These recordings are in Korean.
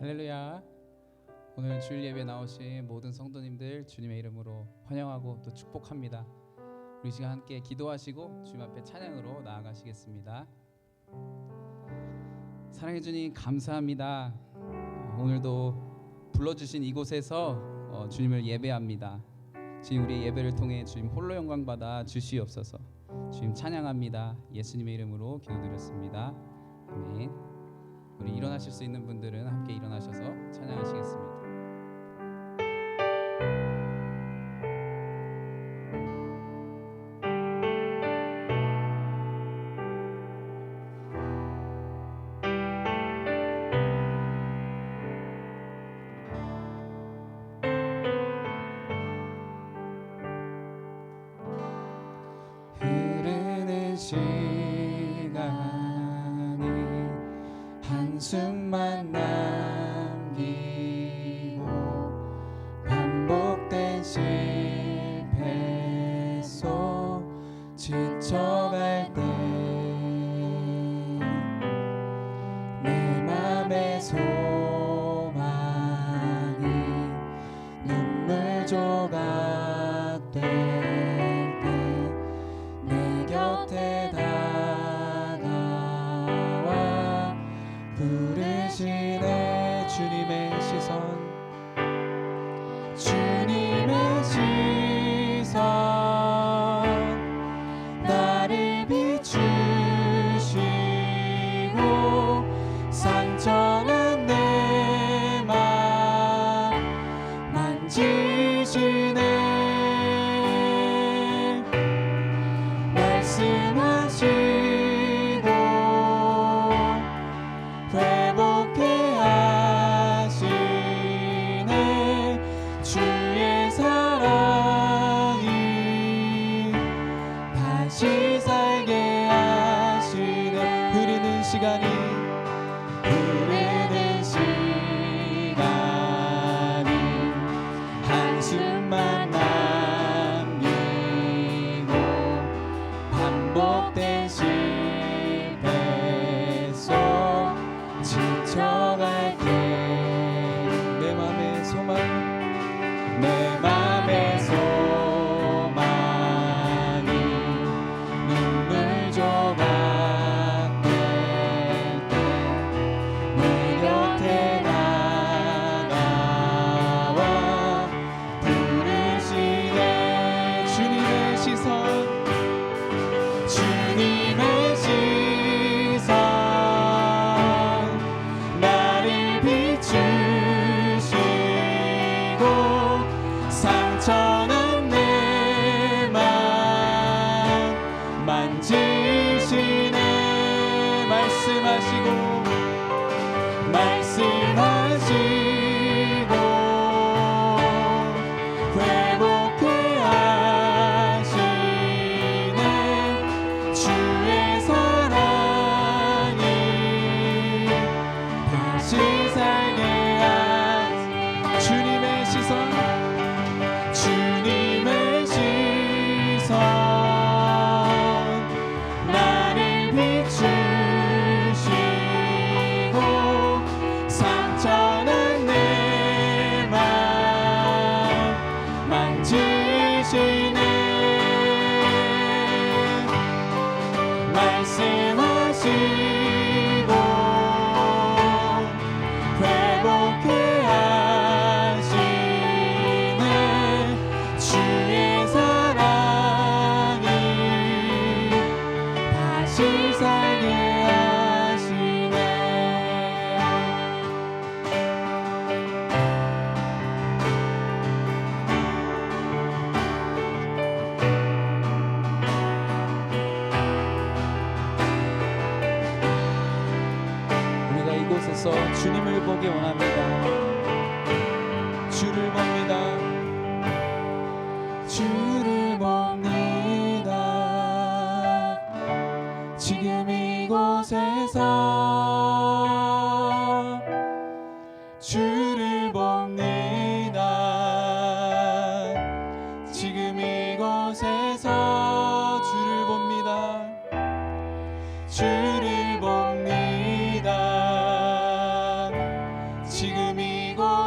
할렐루야. 오늘 주일 예배 나오신 모든 성도님들 주님의 이름으로 환영하고 또 축복합니다. 우리 시간 함께 기도하시고 주님 앞에 찬양으로 나아가시겠습니다. 사랑해 주님 감사합니다. 오늘도 불러주신 이곳에서 주님을 예배합니다. 주님, 우리의 예배를 통해 주님 홀로 영광 받아 주시옵소서. 주님 찬양합니다. 예수님의 이름으로 기도드렸습니다. 아멘. 우리 일어나실 수 있는 분들은 함께 일어나셔서 찬양하시겠습니다. 흐르는 시간이 한숨만 남기고 반복된 실패 속 지쳐갈 때 내 맘의 소망이 눈물 조각 될 때 내 곁에 다가와 부르시네. 주님의 시선, 주님의 시선 나를 비추시고 상처는 내 맘 만지시네. 말씀하시고 회복해 하시네. 주의 사랑이 다시 살게 하시네. 흐르는 시간이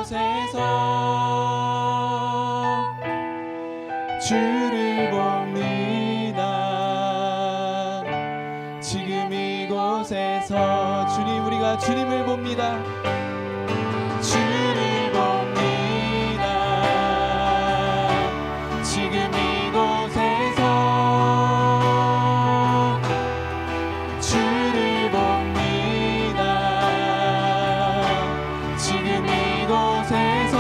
이곳에서 주를 봅니다. 지금 이곳에서 주님, 우리가 주님을 봅니다. 주를 봅니다. 지금 이곳에서 주를 봅니다. 지금 이곳에서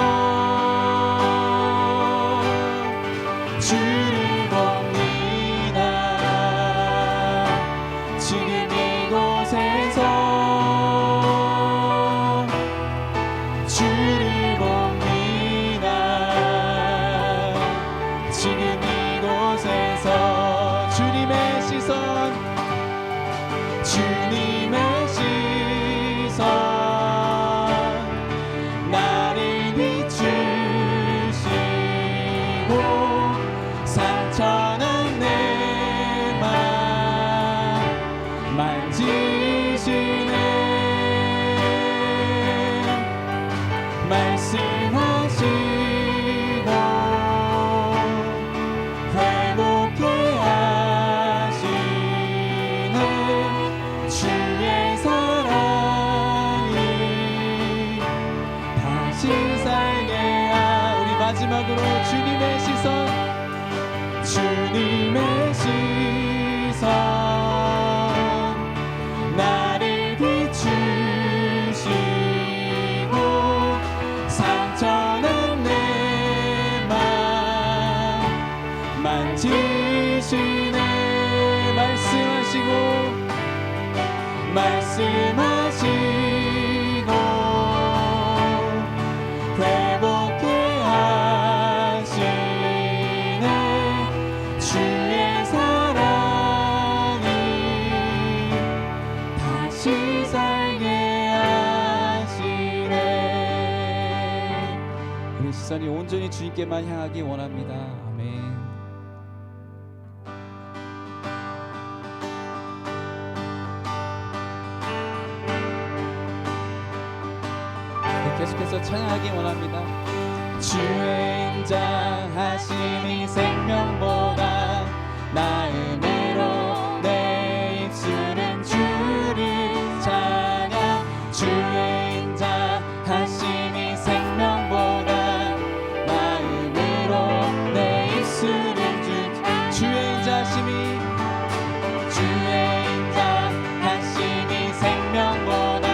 주를 봅니다. 지금 이곳에서 주를 봅니다. 지금 이곳에서 주님의 시선, 주님의 시선, 나를 비추시고 상처난 내 맘 만지시네. 말씀하시고 회복해 하시네. 주의 사랑이 다시 살게 우리 마지막으로 주님의 시선, 주님의 시선, 나를 비추시고 상처난 내 맘 만지시네. 말씀하시고 회복해 하시네. 주의 사랑이 다시 살게 하시네. 우리 시선이 온전히 주님께만 향하기 원합니다. 아멘. 계속해서 찬양하기 원합니다. 주행장하심이 생명보다 나음으로 내 입술은 주를 찬양. 주행장하심이 생명보다 나음으로 내 입술은 주행자심이 생명보다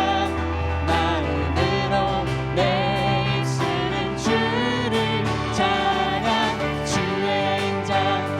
내 입술은 주를 찬양. 주의 인자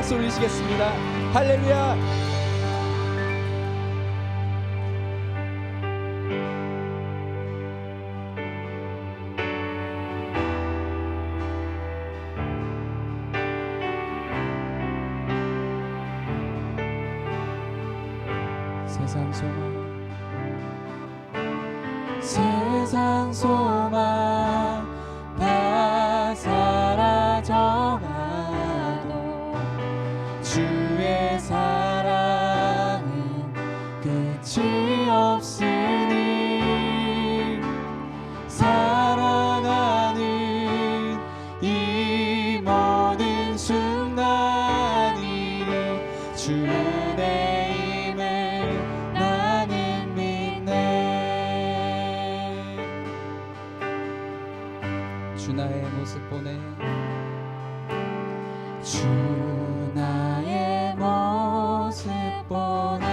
박수 올리시겠습니다. 할렐루야. 세상 소망 세상 소망 다 사라져가도 주의 사랑은 끝이 없으니 살아가는 이 모든 순간이 주의 주 나의 모습 보내 주 나의 모습 보내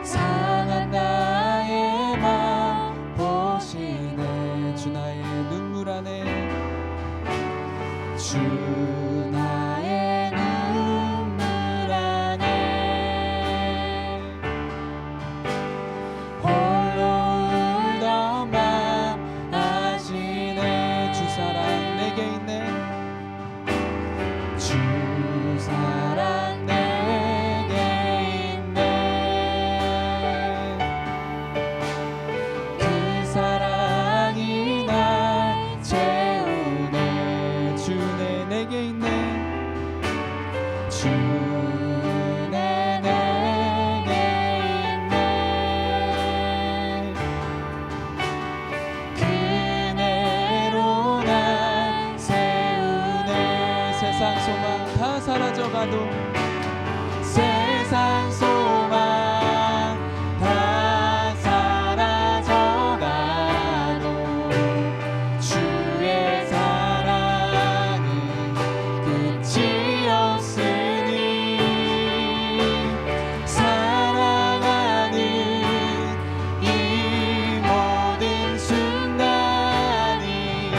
상한 나의 맘 보시네 주 나의 눈물 안에 주 나의 눈물 안에 세상 소망 다 사라져가도 세상 소망 다 사라져가도 주의 사랑은 끝이 없으니 살아가는 이 모든 순간이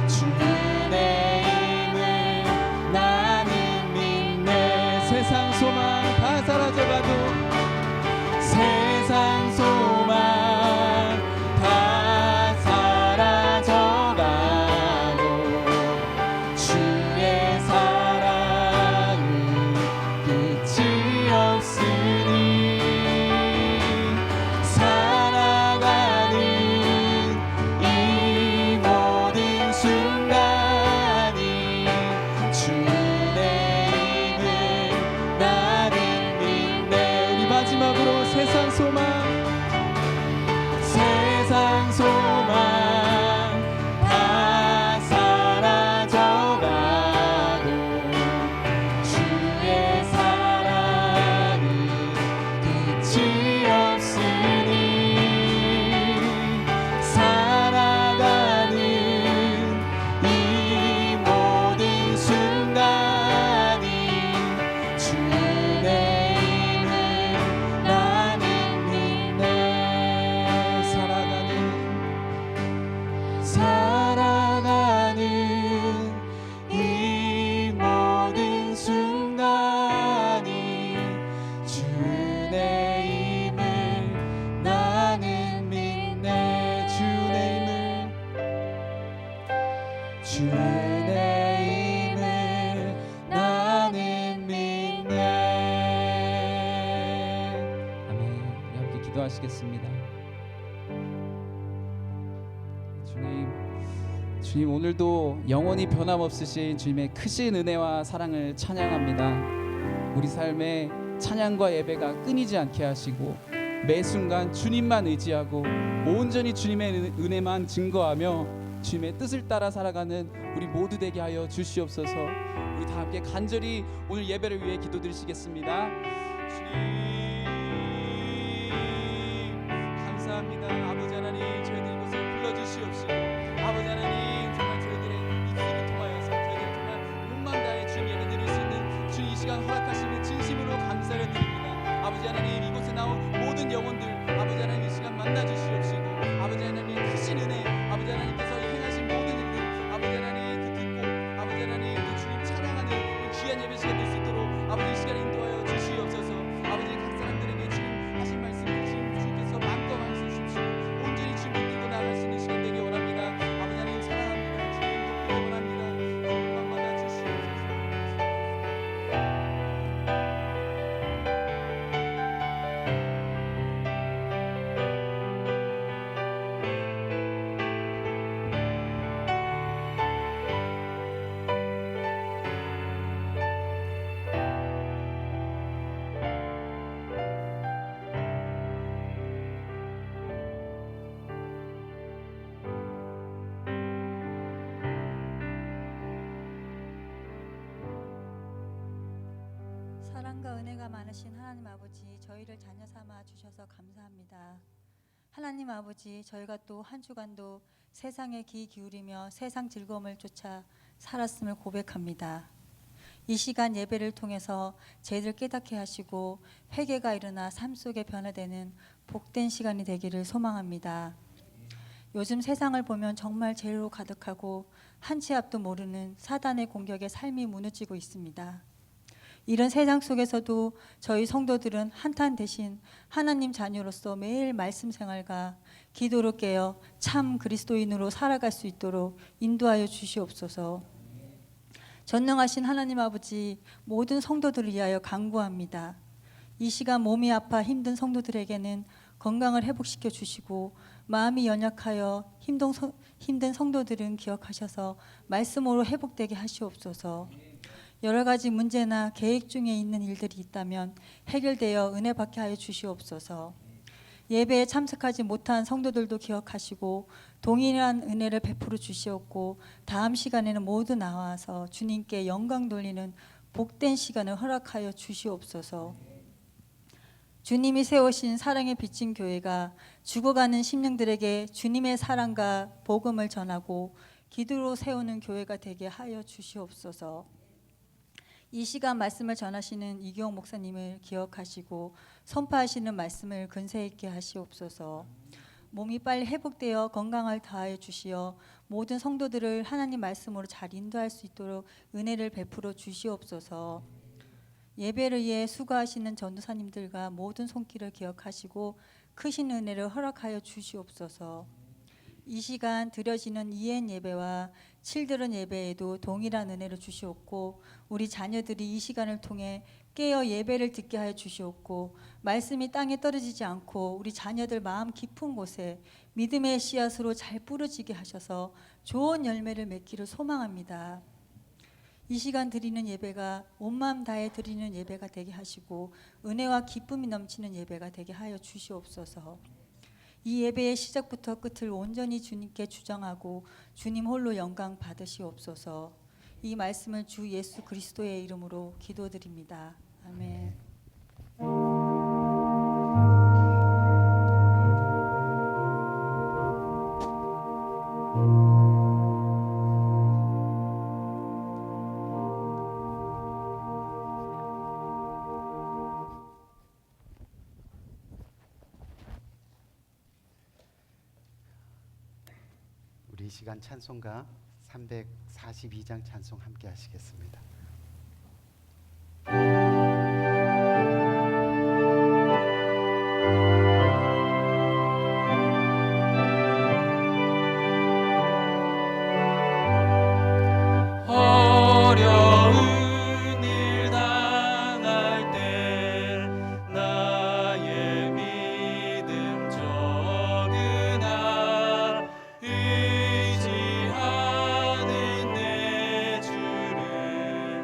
주의 세상 소망 다 사라져가도 세상 소망 다 사라져가도 주의 사랑은 끝이 없으니 살아가는 이 모든 순간이 주의 마지막으로 세상 소망 다 사라져가도 주의 사랑은 끝이 없으니 살아가는 이 모든 순간이 주의 살아가는 이 모든 순간이 주의 힘을 나는 믿네 주의 힘을 나는 믿네 아멘. 우리 함께 기도하시겠습니다. 주님 오늘도 영원히 변함없으신 주님의 크신 은혜와 사랑을 찬양합니다. 우리 삶에 찬양과 예배가 끊이지 않게 하시고 매 순간 주님만 의지하고 온전히 주님의 은혜만 증거하며 주님의 뜻을 따라 살아가는 우리 모두 되게 하여 주시옵소서. 우리 다 함께 간절히 오늘 예배를 위해 기도드리시겠습니다. 주님 감사합니다. 아버지 하나님 저희들 이곳에 불러주시옵시고 아버지 하나님 정말 저희들의 이 기도를 통하여서 저희들 정말 몸만 다해 주님 예배 드릴 수 있는 주님 이 시간 허락하시는 진심으로 감사를 드립니다. 아버지 하나님 이곳에 나온 모든 영혼들 아버지 하나님 이 시간 만나 주시옵시고 아버지 하나님 크신 은혜 아버지 하나님께서 행하신 모든 일들 아버지 하나님 그 듣고 아버지 하나님 은혜가 많으신 하나님 아버지, 저희를 자녀 삼아 주셔서 감사합니다. 하나님 아버지, 저희가 또 한 주간도 세상에 귀 기울이며 세상 즐거움을 쫓아 살았음을 고백합니다. 이 시간 예배를 통해서 저희들 깨닫게 하시고 회개가 일어나 삶 속에 변화되는 복된 시간이 되기를 소망합니다. 요즘 세상을 보면 정말 죄로 가득하고 한 치 앞도 모르는 사단의 공격에 삶이 무너지고 있습니다. 이런 세상 속에서도 저희 성도들은 한탄 대신 하나님 자녀로서 매일 말씀 생활과 기도로 깨어 참 그리스도인으로 살아갈 수 있도록 인도하여 주시옵소서. 전능하신 하나님 아버지, 모든 성도들을 위하여 간구합니다. 이 시간 몸이 아파 힘든 성도들에게는 건강을 회복시켜 주시고, 마음이 연약하여 힘든 성도들은 기억하셔서 말씀으로 회복되게 하시옵소서. 여러 가지 문제나 계획 중에 있는 일들이 있다면 해결되어 은혜 받게 하여 주시옵소서. 예배에 참석하지 못한 성도들도 기억하시고 동일한 은혜를 베풀어 주시옵고, 다음 시간에는 모두 나와서 주님께 영광 돌리는 복된 시간을 허락하여 주시옵소서. 주님이 세우신 사랑의 빛인 교회가 죽어가는 심령들에게 주님의 사랑과 복음을 전하고 기도로 세우는 교회가 되게 하여 주시옵소서. 이 시간 말씀을 전하시는 이기용 목사님을 기억하시고 선포하시는 말씀을 근세 있게 하시옵소서. 몸이 빨리 회복되어 건강을 다하여 주시어 모든 성도들을 하나님 말씀으로 잘 인도할 수 있도록 은혜를 베풀어 주시옵소서. 예배를 위해 수고하시는 전도사님들과 모든 손길을 기억하시고 크신 은혜를 허락하여 주시옵소서. 이 시간 드려지는 이엔 예배와 칠드런 예배에도 동일한 은혜를 주시옵고, 우리 자녀들이 이 시간을 통해 깨어 예배를 듣게 하여 주시옵고, 말씀이 땅에 떨어지지 않고 우리 자녀들 마음 깊은 곳에 믿음의 씨앗으로 잘 뿌려지게 하셔서 좋은 열매를 맺기를 소망합니다. 이 시간 드리는 예배가 온 마음 다해 드리는 예배가 되게 하시고 은혜와 기쁨이 넘치는 예배가 되게 하여 주시옵소서. 이 예배의 시작부터 끝을 온전히 주님께 주정하고 주님 홀로 영광 받으시옵소서. 이 말씀을 주 예수 그리스도의 이름으로 기도드립니다. 아멘. 우리 이 시간 찬송가 342장 찬송 함께 하시겠습니다. 어려운 일 당할 때 나의 믿음 적으나 의지하는 내 주를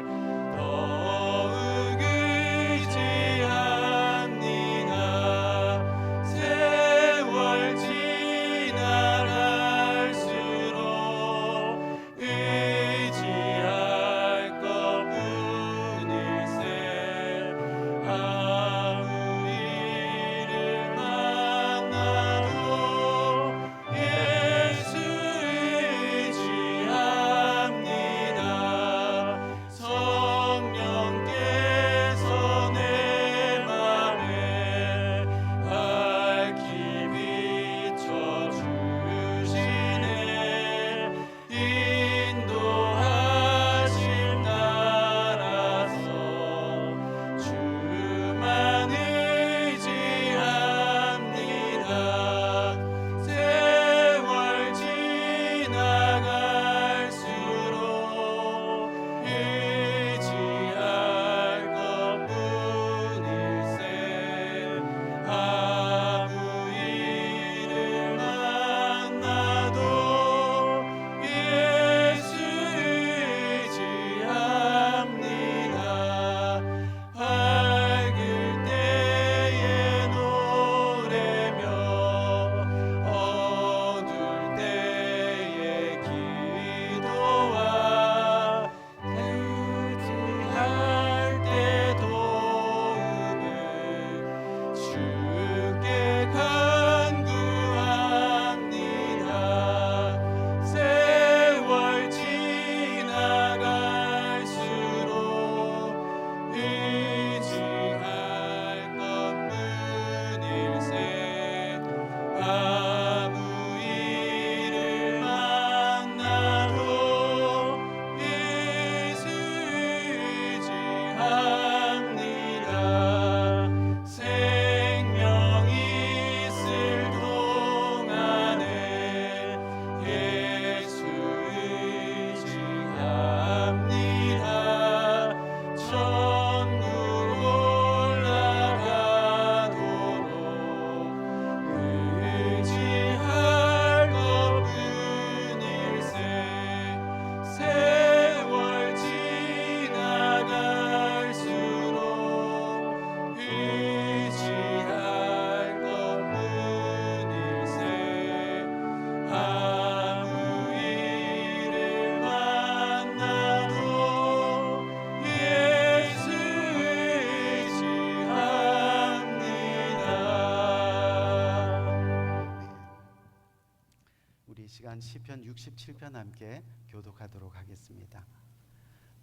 시간 시편 67편 함께 교독하도록 하겠습니다.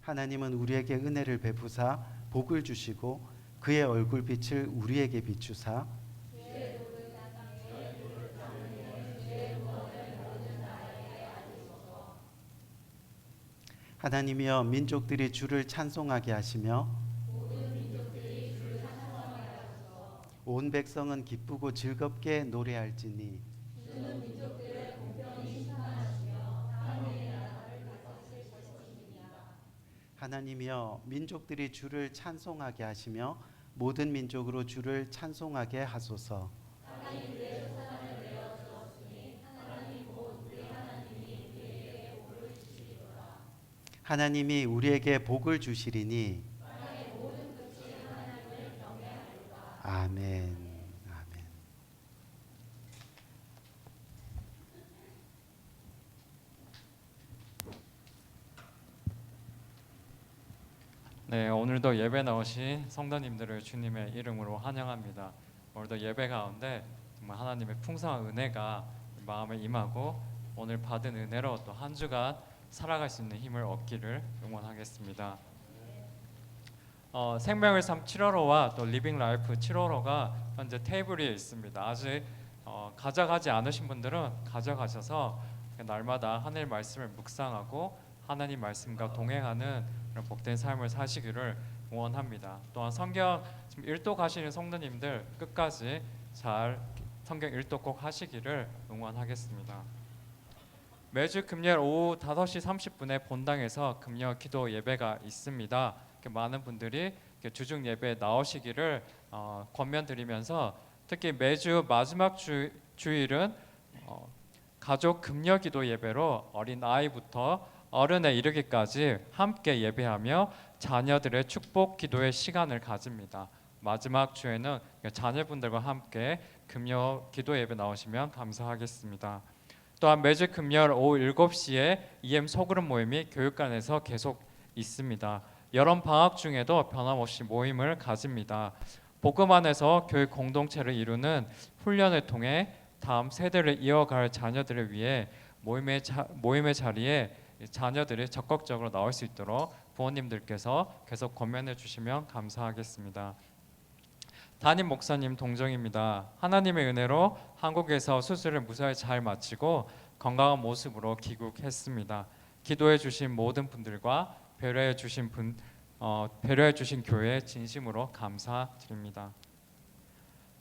하나님은 우리에게 은혜를 베푸사 복을 주시고 그의 얼굴빛을 우리에게 비추사 하나님이여 민족들이 주를 찬송하게 하시며 온 백성은 기쁘고 즐겁게 노래할지니 하나님이여 민족들이 주를 찬송하게 하시며 모든 민족으로 주를 찬송하게 하소서. 하나님이 우리에게 복을 주시리니 아멘. 아멘. 네, 오늘도 예배 나오신 성도님들을 주님의 이름으로 환영합니다. 오늘도 예배 가운데 정말 하나님의 풍성한 은혜가 마음에 임하고 오늘 받은 은혜로 또 한 주간 살아갈 수 있는 힘을 얻기를 응원하겠습니다. 생명의 삶 7월호와 또 리빙 라이프 7월호가 현재 테이블 위에 있습니다. 아직 가져가지 않으신 분들은 가져가셔서 날마다 하나님 말씀을 묵상하고 하나님 말씀과 동행하는 그런 복된 삶을 사시기를 응원합니다. 또한 성경 지금 일독 하시는 성도님들 끝까지 잘 성경 일독 꼭 하시기를 응원하겠습니다. 매주 금요일 오후 5시 30분에 본당에서 금요 기도 예배가 있습니다. 많은 분들이 주중 예배에 나오시기를 권면드리면서 특히 매주 마지막 주일은 가족 금요 기도 예배로 어린 아이부터 어른에 이르기까지 함께 예배하며 자녀들의 축복 기도의 시간을 가집니다. 마지막 주에는 자녀분들과 함께 금요 기도 예배 나오시면 감사하겠습니다. 또한 매주 금요일 오후 7시에 EM 소그룹 모임이 교육관에서 계속 있습니다. 여름 방학 중에도 변함없이 모임을 가집니다. 복음 안에서 교육 공동체를 이루는 훈련을 통해 다음 세대를 이어갈 자녀들을 위해 모임의 자리에 자녀들이 적극적으로 나올 수 있도록 부모님들께서 계속 권면해 주시면 감사하겠습니다. 담임 목사님 동정입니다. 하나님의 은혜로 한국에서 수술을 무사히 잘 마치고 건강한 모습으로 귀국했습니다. 기도해 주신 모든 분들과 배려해 주신 교회에 진심으로 감사드립니다.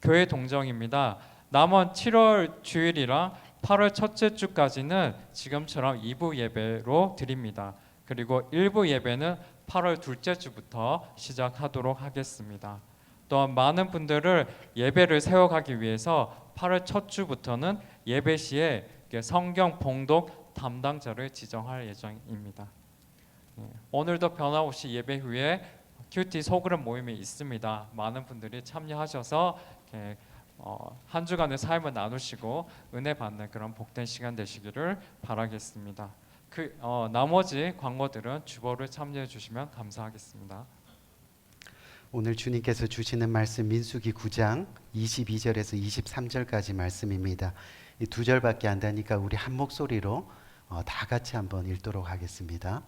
교회 동정입니다. 남은 7월 주일이랑 8월 첫째 주까지는 지금처럼 2부 예배로 드립니다. 그리고 1부 예배는 8월 둘째 주부터 시작하도록 하겠습니다. 또한 많은 분들을 예배를 세워가기 위해서 8월 첫 주부터는 예배 시에 성경 봉독 담당자를 지정할 예정입니다. 오늘도 변함없이 예배 후에 큐티 소그룹 모임이 있습니다. 많은 분들이 참여하셔서 한 주간의 삶을 나누시고 은혜 받는 그런 복된 시간 되시기를 바라겠습니다. 나머지 광고들은 주보를 참여해 주시면 감사하겠습니다. 오늘 주님께서 주시는 말씀 민수기 9장 22절에서 23절까지 말씀입니다. 이 두 절밖에 안 되니까 우리 한 목소리로 다 같이 한번 읽도록 하겠습니다.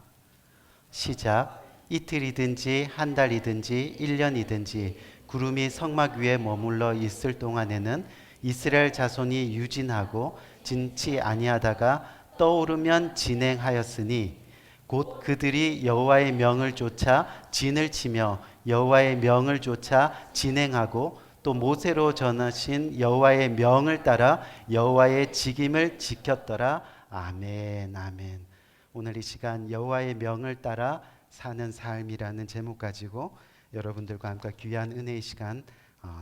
시작. 이틀이든지 한 달이든지 1년이든지 구름이 성막 위에 머물러 있을 동안에는 이스라엘 자손이 유진하고 진치 아니하다가 떠오르면 진행하였으니 곧 그들이 여호와의 명을 쫓아 진을 치며 여호와의 명을 쫓아 진행하고 또 모세로 전하신 여호와의 명을 따라 여호와의 직임을 지켰더라. 아멘. 아멘. 오늘 이 시간 여호와의 명을 따라 사는 삶이라는 제목 가지고 여러분들과 함께 귀한 은혜의 시간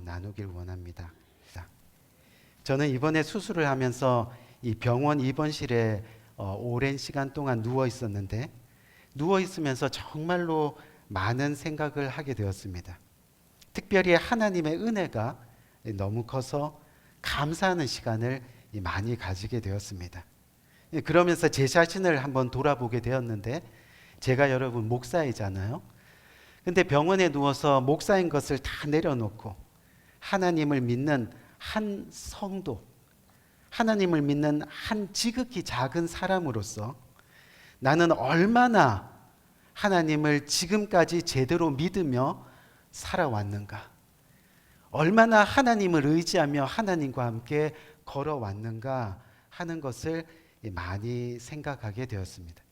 나누길 원합니다. 저는 이번에 수술을 하면서 이 병원 입원실에 오랜 시간 동안 누워 있었는데 누워 있으면서 정말로 많은 생각을 하게 되었습니다. 특별히 하나님의 은혜가 너무 커서 감사하는 시간을 많이 가지게 되었습니다. 그러면서 제 자신을 한번 돌아보게 되었는데 제가 여러분 목사이잖아요. 근데 병원에 누워서 목사인 것을 다 내려놓고 하나님을 믿는 한 성도, 하나님을 믿는 한 지극히 작은 사람으로서 나는 얼마나 하나님을 지금까지 제대로 믿으며 살아왔는가, 얼마나 하나님을 의지하며 하나님과 함께 걸어왔는가 하는 것을 많이 생각하게 되었습니다.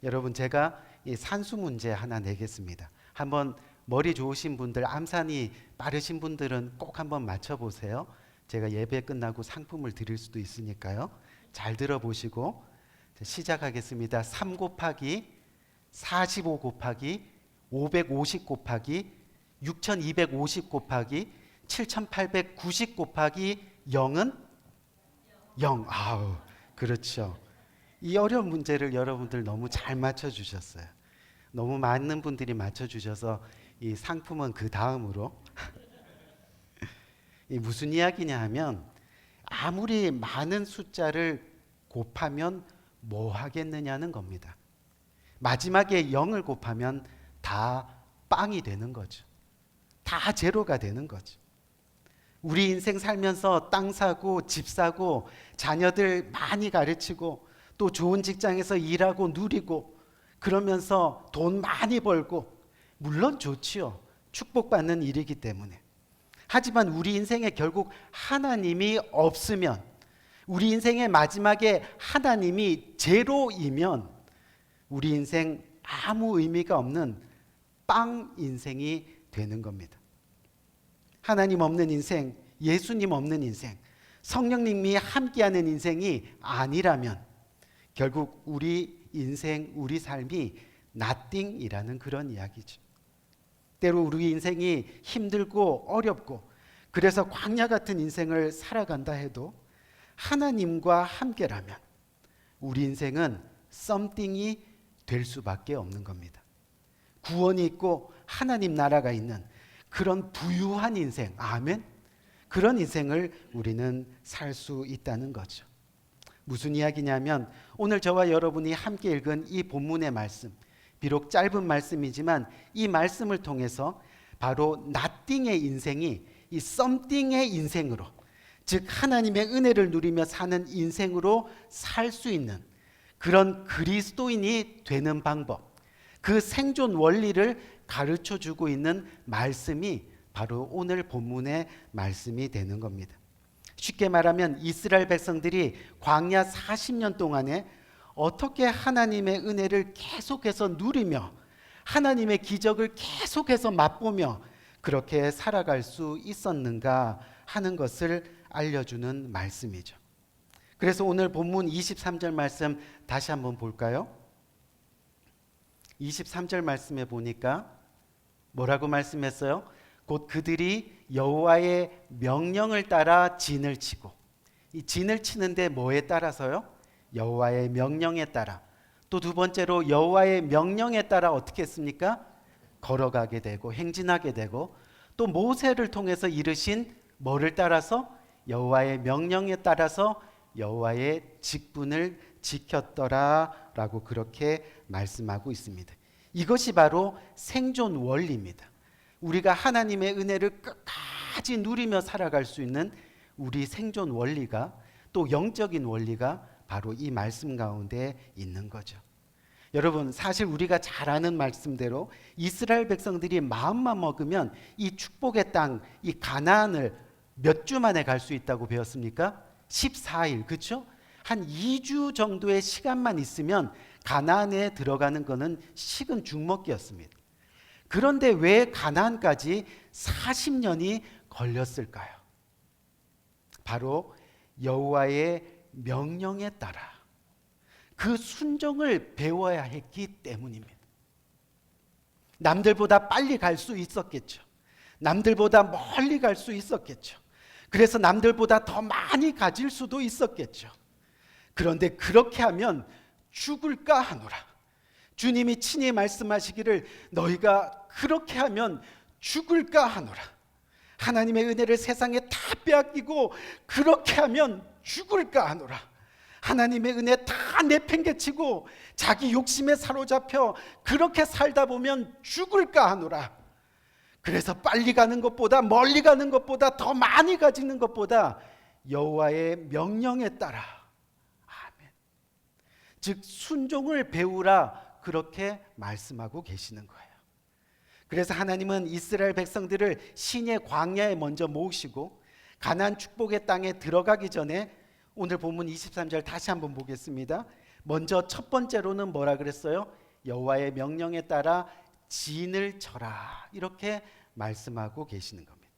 여러분, 제가 이 산수 문제 하나 내겠습니다. 한번 머리 좋으신 분들, 암산이 빠르신 분들은 꼭 한번 맞춰보세요. 제가 예배 끝나고 상품을 드릴 수도 있으니까요. 잘 들어보시고 시작하겠습니다. 3 곱하기 45 곱하기 550 곱하기 6250 곱하기 7890 곱하기 0은 0. 아우, 그렇죠. 이 어려운 문제를 여러분들 너무 잘 맞춰주셨어요. 너무 많은 분들이 맞춰주셔서 이 상품은 그 다음으로. 이 무슨 이야기냐 하면, 아무리 많은 숫자를 곱하면 뭐 하겠느냐는 겁니다. 마지막에 0을 곱하면 다 빵이 되는 거죠. 다 제로가 되는 거죠. 우리 인생 살면서 땅 사고 집 사고 자녀들 많이 가르치고 또 좋은 직장에서 일하고 누리고 그러면서 돈 많이 벌고, 물론 좋지요. 축복받는 일이기 때문에. 하지만 우리 인생에 결국 하나님이 없으면, 우리 인생의 마지막에 하나님이 제로이면 우리 인생 아무 의미가 없는 빵 인생이 되는 겁니다. 하나님 없는 인생, 예수님 없는 인생, 성령님이 함께하는 인생이 아니라면 결국 우리 인생, 우리 삶이 nothing이라는 그런 이야기죠. 때로 우리 인생이 힘들고 어렵고 그래서 광야 같은 인생을 살아간다 해도 하나님과 함께라면 우리 인생은 something이 될 수밖에 없는 겁니다. 구원이 있고 하나님 나라가 있는 그런 부유한 인생, 아멘? 그런 인생을 우리는 살 수 있다는 거죠. 무슨 이야기냐면, 오늘 저와 여러분이 함께 읽은 이 본문의 말씀, 비록 짧은 말씀이지만 이 말씀을 통해서 바로 nothing의 인생이 이 something의 인생으로, 즉 하나님의 은혜를 누리며 사는 인생으로 살 수 있는 그런 그리스도인이 되는 방법, 그 생존 원리를 가르쳐주고 있는 말씀이 바로 오늘 본문의 말씀이 되는 겁니다. 쉽게 말하면 이스라엘 백성들이 광야 40년 동안에 어떻게 하나님의 은혜를 계속해서 누리며 하나님의 기적을 계속해서 맛보며 그렇게 살아갈 수 있었는가 하는 것을 알려주는 말씀이죠. 그래서 오늘 본문 23절 말씀 다시 한번 볼까요? 23절 말씀에 보니까 뭐라고 말씀했어요? 곧 그들이 여호와의 명령을 따라 진을 치고, 이 진을 치는데 뭐에 따라서요? 여호와의 명령에 따라. 또 두 번째로 여호와의 명령에 따라 어떻게 했습니까? 걸어가게 되고 행진하게 되고, 또 모세를 통해서 이르신 뭐를 따라서? 여호와의 명령에 따라서 여호와의 직분을 지켰더라라고 그렇게 말씀하고 있습니다. 이것이 바로 생존 원리입니다. 우리가 하나님의 은혜를 끝까지 누리며 살아갈 수 있는 우리 생존 원리가, 또 영적인 원리가 바로 이 말씀 가운데 있는 거죠. 여러분, 사실 우리가 잘 아는 말씀대로 이스라엘 백성들이 마음만 먹으면 이 축복의 땅, 이 가나안을 몇 주 만에 갈 수 있다고 배웠습니까? 14일, 그렇죠? 한 2주 정도의 시간만 있으면 가나안에 들어가는 것은 식은 죽 먹기였습니다. 그런데 왜 가나안까지 40년이 걸렸을까요? 바로 여호와의 명령에 따라 그 순종을 배워야 했기 때문입니다. 남들보다 빨리 갈 수 있었겠죠. 남들보다 멀리 갈 수 있었겠죠. 그래서 남들보다 더 많이 가질 수도 있었겠죠. 그런데 그렇게 하면 죽을까 하노라. 주님이 친히 말씀하시기를 너희가 그렇게 하면 죽을까 하노라. 하나님의 은혜를 세상에 다 빼앗기고 그렇게 하면 죽을까 하노라. 하나님의 은혜 다 내팽개치고 자기 욕심에 사로잡혀 그렇게 살다 보면 죽을까 하노라. 그래서 빨리 가는 것보다, 멀리 가는 것보다, 더 많이 가지는 것보다 여호와의 명령에 따라. 아멘. 즉 순종을 배우라, 그렇게 말씀하고 계시는 거예요. 그래서 하나님은 이스라엘 백성들을 신의 광야에 먼저 모으시고 가나안 축복의 땅에 들어가기 전에, 오늘 본문 23절 다시 한번 보겠습니다. 먼저 첫 번째로는 뭐라 그랬어요? 여호와의 명령에 따라 진을 쳐라, 이렇게 말씀하고 계시는 겁니다.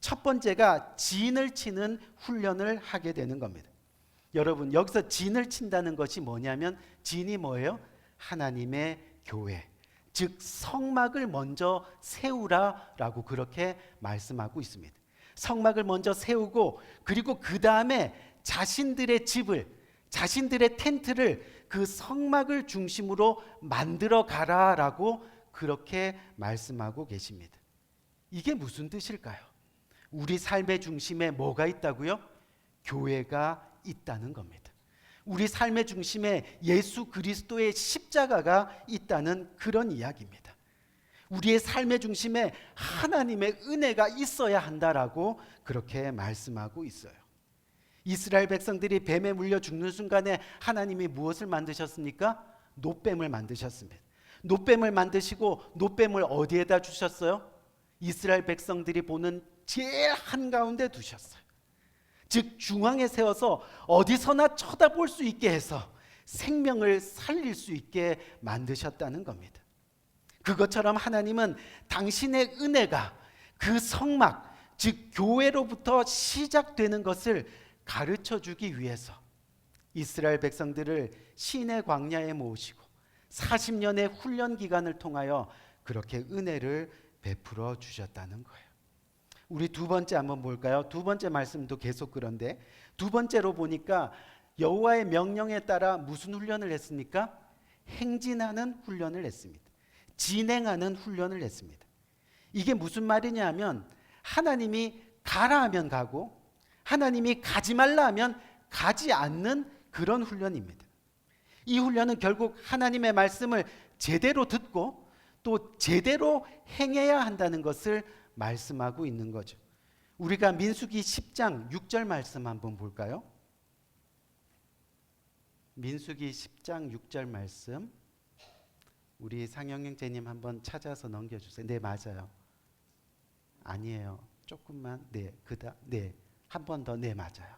첫 번째가 진을 치는 훈련을 하게 되는 겁니다. 여러분, 여기서 진을 친다는 것이 뭐냐면, 진이 뭐예요? 하나님의 교회, 즉 성막을 먼저 세우라라고 그렇게 말씀하고 있습니다. 성막을 먼저 세우고, 그리고 그 다음에 자신들의 집을, 자신들의 텐트를 그 성막을 중심으로 만들어 가라라고 그렇게 말씀하고 계십니다. 이게 무슨 뜻일까요? 우리 삶의 중심에 뭐가 있다고요? 교회가 있다는 겁니다. 우리 삶의 중심에 예수 그리스도의 십자가가 있다는 그런 이야기입니다. 우리의 삶의 중심에 하나님의 은혜가 있어야 한다라고 그렇게 말씀하고 있어요. 이스라엘 백성들이 뱀에 물려 죽는 순간에 하나님이 무엇을 만드셨습니까? 놋뱀을 만드셨습니다. 놋뱀을 만드시고 놋뱀을 어디에다 주셨어요? 이스라엘 백성들이 보는 제일 한가운데 두셨어요. 즉 중앙에 세워서 어디서나 쳐다볼 수 있게 해서 생명을 살릴 수 있게 만드셨다는 겁니다. 그것처럼 하나님은 당신의 은혜가 그 성막, 즉 교회로부터 시작되는 것을 가르쳐 주기 위해서 이스라엘 백성들을 시내 광야에 모으시고 40년의 훈련 기간을 통하여 그렇게 은혜를 베풀어 주셨다는 거예요. 우리 두 번째 한번 볼까요? 두 번째 말씀도 계속 그런데, 두 번째로 보니까 여호와의 명령에 따라 무슨 훈련을 했습니까? 행진하는 훈련을 했습니다. 진행하는 훈련을 했습니다. 이게 무슨 말이냐 하면, 하나님이 가라 하면 가고 하나님이 가지 말라 하면 가지 않는 그런 훈련입니다. 이 훈련은 결국 하나님의 말씀을 제대로 듣고 또 제대로 행해야 한다는 것을 말씀하고 있는 거죠. 우리가 민수기 10장 6절 말씀 한번 볼까요? 민수기 10장 6절 말씀, 우리 상영형제님 한번 찾아서 넘겨주세요. 네, 맞아요. 아니에요. 조금만. 네, 네, 한 번 더. 네, 맞아요.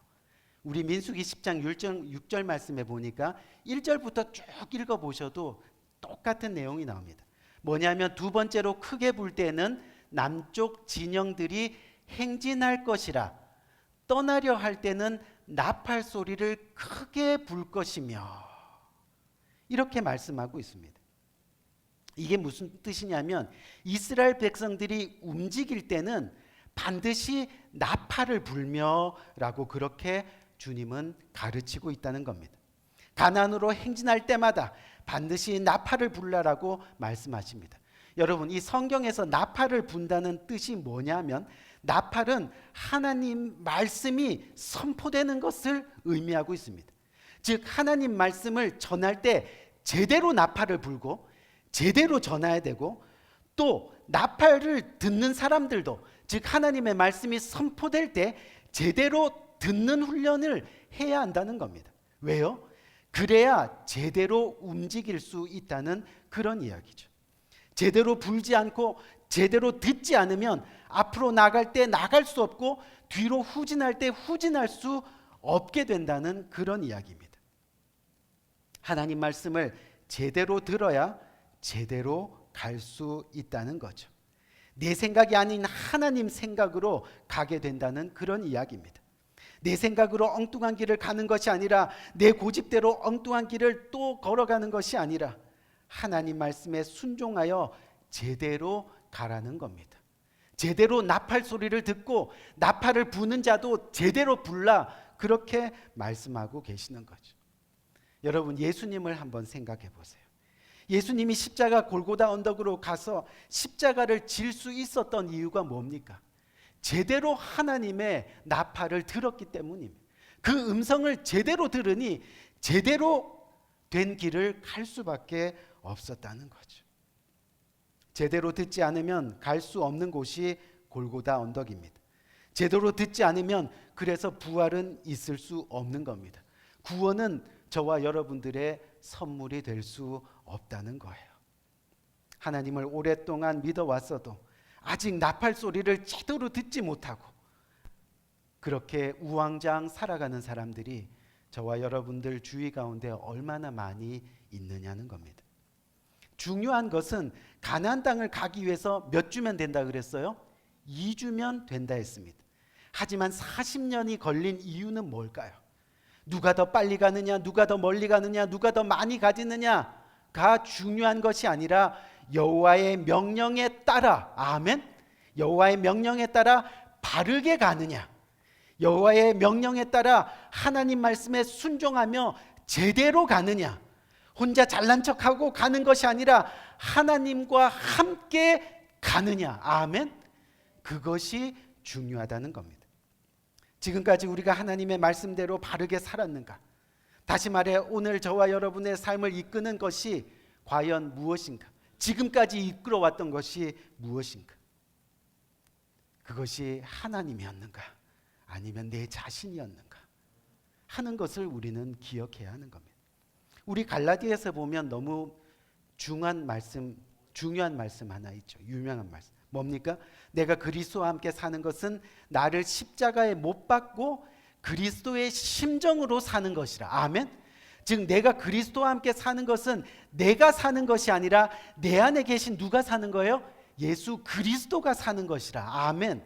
우리 민수기 10장 6절 말씀에 보니까 1절부터 쭉 읽어보셔도 똑같은 내용이 나옵니다. 뭐냐면, 두 번째로 크게 불 때는 남쪽 진영들이 행진할 것이라, 떠나려 할 때는 나팔 소리를 크게 불 것이며, 이렇게 말씀하고 있습니다. 이게 무슨 뜻이냐면, 이스라엘 백성들이 움직일 때는 반드시 나팔을 불며 라고 그렇게 주님은 가르치고 있다는 겁니다. 가나안으로 행진할 때마다 반드시 나팔을 불라라고 말씀하십니다. 여러분, 이 성경에서 나팔을 분다는 뜻이 뭐냐면, 나팔은 하나님 말씀이 선포되는 것을 의미하고 있습니다. 즉 하나님 말씀을 전할 때 제대로 나팔을 불고 제대로 전해야 되고, 또 나팔을 듣는 사람들도, 즉 하나님의 말씀이 선포될 때 제대로 듣는 훈련을 해야 한다는 겁니다. 왜요? 그래야 제대로 움직일 수 있다는 그런 이야기죠. 제대로 불지 않고 제대로 듣지 않으면 앞으로 나갈 때 나갈 수 없고 뒤로 후진할 때 후진할 수 없게 된다는 그런 이야기입니다. 하나님 말씀을 제대로 들어야 제대로 갈 수 있다는 거죠. 내 생각이 아닌 하나님 생각으로 가게 된다는 그런 이야기입니다. 내 생각으로 엉뚱한 길을 가는 것이 아니라, 내 고집대로 엉뚱한 길을 또 걸어가는 것이 아니라 하나님 말씀에 순종하여 제대로 가라는 겁니다. 제대로 나팔 소리를 듣고 나팔을 부는 자도 제대로 불라, 그렇게 말씀하고 계시는 거죠. 여러분, 예수님을 한번 생각해 보세요. 예수님이 십자가 골고다 언덕으로 가서 십자가를 질 수 있었던 이유가 뭡니까? 제대로 하나님의 나팔을 들었기 때문입니다. 그 음성을 제대로 들으니 제대로 된 길을 갈 수밖에 없었다는 거죠. 제대로 듣지 않으면 갈 수 없는 곳이 골고다 언덕입니다. 제대로 듣지 않으면 그래서 부활은 있을 수 없는 겁니다. 구원은 저와 여러분들의 선물이 될 수 없다는 거예요. 하나님을 오랫동안 믿어왔어도 아직 나팔 소리를 제대로 듣지 못하고 그렇게 우왕좌왕 살아가는 사람들이 저와 여러분들 주위 가운데 얼마나 많이 있느냐는 겁니다. 중요한 것은 가나안 땅을 가기 위해서 몇 주면 된다 그랬어요? 2주면 된다 했습니다. 하지만 40년이 걸린 이유는 뭘까요? 누가 더 빨리 가느냐, 누가 더 멀리 가느냐, 누가 더 많이 가지느냐가 중요한 것이 아니라 여호와의 명령에 따라, 아멘, 여호와의 명령에 따라 바르게 가느냐, 여호와의 명령에 따라 하나님 말씀에 순종하며 제대로 가느냐, 혼자 잘난 척하고 가는 것이 아니라 하나님과 함께 가느냐, 아멘, 그것이 중요하다는 겁니다. 지금까지 우리가 하나님의 말씀대로 바르게 살았는가? 다시 말해 오늘 저와 여러분의 삶을 이끄는 것이 과연 무엇인가? 지금까지 이끌어왔던 것이 무엇인가? 그것이 하나님이었는가? 아니면 내 자신이었는가? 하는 것을 우리는 기억해야 하는 겁니다. 우리 갈라디아서 보면 너무 중요한 말씀 하나 있죠. 유명한 말씀. 뭡니까? 내가 그리스도와 함께 사는 것은 나를 십자가에 못 박고 그리스도의 심정으로 사는 것이라. 아멘. 즉 내가 그리스도와 함께 사는 것은 내가 사는 것이 아니라 내 안에 계신 누가 사는 거예요? 예수 그리스도가 사는 것이라. 아멘.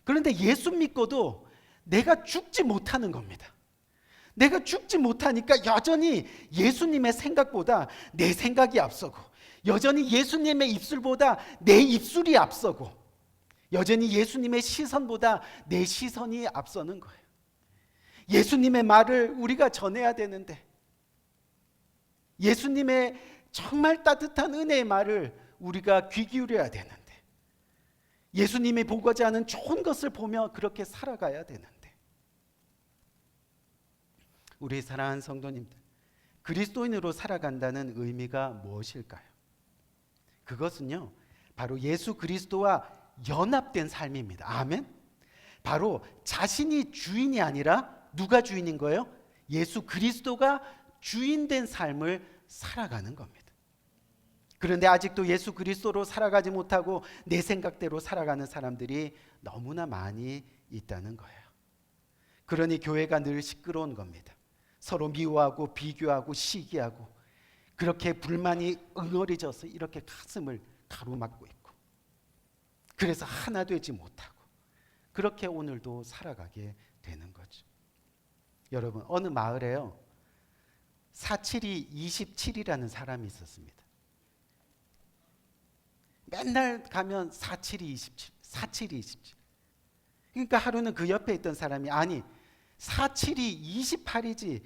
그런데 예수 믿고도 내가 죽지 못하는 겁니다. 내가 죽지 못하니까 여전히 예수님의 생각보다 내 생각이 앞서고, 여전히 예수님의 입술보다 내 입술이 앞서고, 여전히 예수님의 시선보다 내 시선이 앞서는 거예요. 예수님의 말을 우리가 전해야 되는데, 예수님의 정말 따뜻한 은혜의 말을 우리가 귀 기울여야 되는데, 예수님이 보고자 하는 좋은 것을 보며 그렇게 살아가야 되는데, 우리 사랑하는 성도님들, 그리스도인으로 살아간다는 의미가 무엇일까요? 그것은요, 바로 예수 그리스도와 연합된 삶입니다. 아멘. 바로 자신이 주인이 아니라 누가 주인인 거예요? 예수 그리스도가 주인된 삶을 살아가는 겁니다. 그런데 아직도 예수 그리스도로 살아가지 못하고 내 생각대로 살아가는 사람들이 너무나 많이 있다는 거예요. 그러니 교회가 늘 시끄러운 겁니다. 서로 미워하고 비교하고 시기하고 그렇게 불만이 응어리져서 이렇게 가슴을 가로막고 있고, 그래서 하나 되지 못하고 그렇게 오늘도 살아가게 되는 거죠. 여러분, 어느 마을에요 47227이라는 사람이 있었습니다. 맨날 가면 47227, 47227. 그러니까 하루는 그 옆에 있던 사람이 아니 47228이지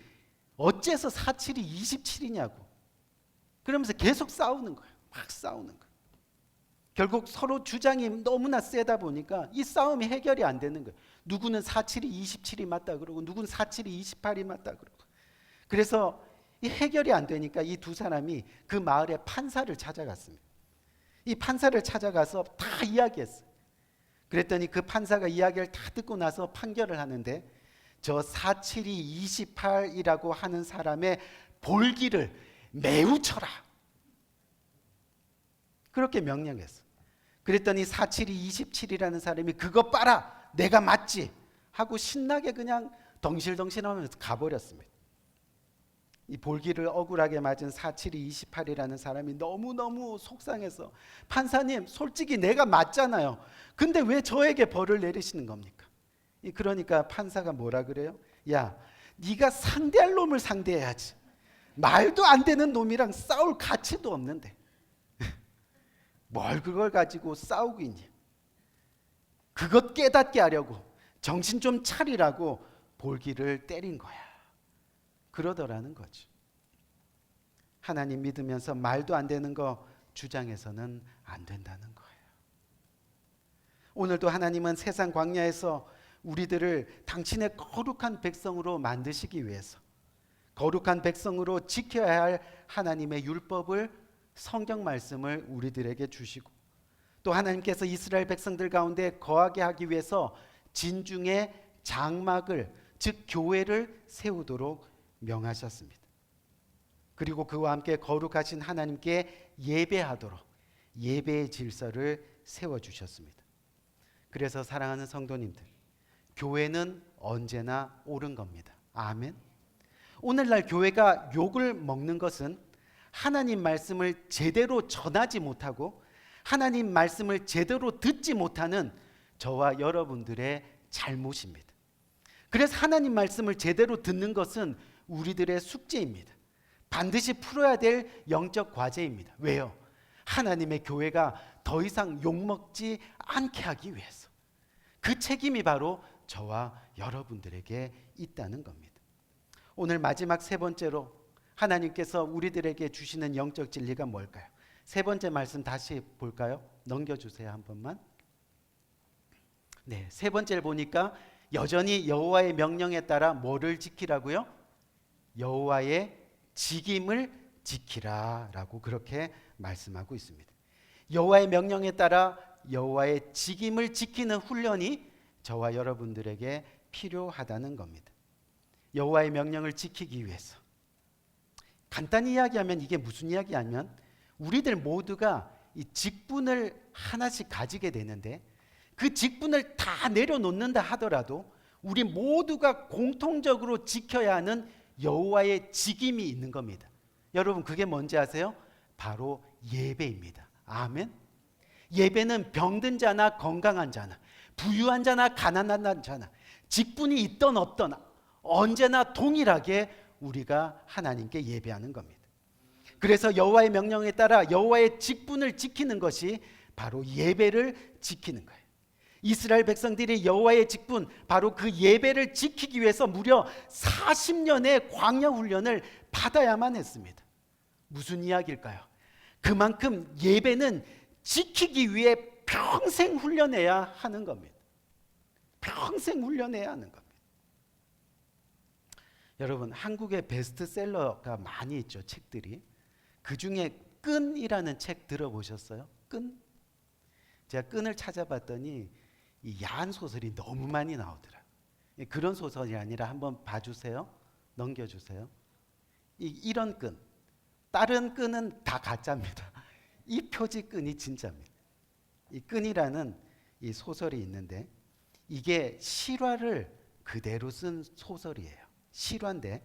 어째서 47227이냐고 그러면서 계속 싸우는 거예요. 막 싸우는 거예요. 결국 서로 주장이 너무나 세다 보니까 이 싸움이 해결이 안 되는 거예요. 누구는 47227이 맞다 그러고 누구는 47228이 맞다 그러고. 그래서 이 해결이 안 되니까 이 두 사람이 그 마을의 판사를 찾아갔습니다. 이 판사를 찾아가서 다 이야기했어요. 그랬더니 그 판사가 이야기를 다 듣고 나서 판결을 하는데, 저 47228이라고 하는 사람의 볼기를 매우 쳐라, 그렇게 명령했어. 그랬더니 47227이라는 사람이 그거 봐라, 내가 맞지 하고 신나게 그냥 덩실덩실하면서 가버렸습니다. 이 볼기를 억울하게 맞은 47228이라는 사람이 너무너무 속상해서, 판사님 솔직히 내가 맞잖아요. 근데 왜 저에게 벌을 내리시는 겁니까? 그러니까 판사가 뭐라 그래요? 야, 네가 상대할 놈을 상대해야지. 말도 안 되는 놈이랑 싸울 가치도 없는데 뭘 그걸 가지고 싸우고 있니? 그것 깨닫게 하려고, 정신 좀 차리라고 볼기를 때린 거야. 그러더라는 거죠. 하나님 믿으면서 말도 안 되는 거 주장해서는 안 된다는 거예요. 오늘도 하나님은 세상 광야에서 우리들을 당신의 거룩한 백성으로 만드시기 위해서, 거룩한 백성으로 지켜야 할 하나님의 율법을, 성경 말씀을 우리들에게 주시고, 또 하나님께서 이스라엘 백성들 가운데 거하게 하기 위해서 진중의 장막을, 즉 교회를 세우도록 명하셨습니다. 그리고 그와 함께 거룩하신 하나님께 예배하도록 예배의 질서를 세워주셨습니다. 그래서 사랑하는 성도님들, 교회는 언제나 옳은 겁니다. 아멘. 오늘날 교회가 욕을 먹는 것은 하나님 말씀을 제대로 전하지 못하고 하나님 말씀을 제대로 듣지 못하는 저와 여러분들의 잘못입니다. 그래서 하나님 말씀을 제대로 듣는 것은 우리들의 숙제입니다. 반드시 풀어야 될 영적 과제입니다. 왜요? 하나님의 교회가 더 이상 욕먹지 않게 하기 위해서. 그 책임이 바로 저와 여러분들에게 있다는 겁니다. 오늘 마지막 세 번째로 하나님께서 우리들에게 주시는 영적 진리가 뭘까요? 세 번째 말씀 다시 볼까요? 넘겨주세요, 한 번만. 네, 세 번째를 보니까 여전히 여호와의 명령에 따라 뭐를 지키라고요? 여호와의 직임을 지키라라고 그렇게 말씀하고 있습니다. 여호와의 명령에 따라 여호와의 직임을 지키는 훈련이 저와 여러분들에게 필요하다는 겁니다. 여호와의 명령을 지키기 위해서, 간단히 이야기하면 이게 무슨 이야기냐면 우리들 모두가 이 직분을 하나씩 가지게 되는데 그 직분을 다 내려놓는다 하더라도 우리 모두가 공통적으로 지켜야 하는 여호와의 직임이 있는 겁니다. 여러분, 그게 뭔지 아세요? 바로 예배입니다. 아멘. 예배는 병든 자나 건강한 자나 부유한 자나 가난한 자나 직분이 있던 없던 언제나 동일하게 우리가 하나님께 예배하는 겁니다. 그래서 여호와의 명령에 따라 여호와의 직분을 지키는 것이 바로 예배를 지키는 거예요. 이스라엘 백성들이 여호와의 직분, 바로 그 예배를 지키기 위해서 무려 40년의 광야 훈련을 받아야만 했습니다. 무슨 이야기일까요? 그만큼 예배는 지키기 위해 평생 훈련해야 하는 겁니다. 평생 훈련해야 하는 겁니다. 여러분, 한국의 베스트셀러가 많이 있죠, 책들이. 그 중에 끈이라는 책 들어보셨어요? 끈? 제가 끈을 찾아봤더니 이 야한 소설이 너무 많이 나오더라. 그런 소설이 아니라 한번 봐주세요. 넘겨주세요. 이런 끈. 다른 끈은 다 가짜입니다. 이 표지 끈이 진짜입니다. 이 끈이라는 이 소설이 있는데 이게 실화를 그대로 쓴 소설이에요. 실화인데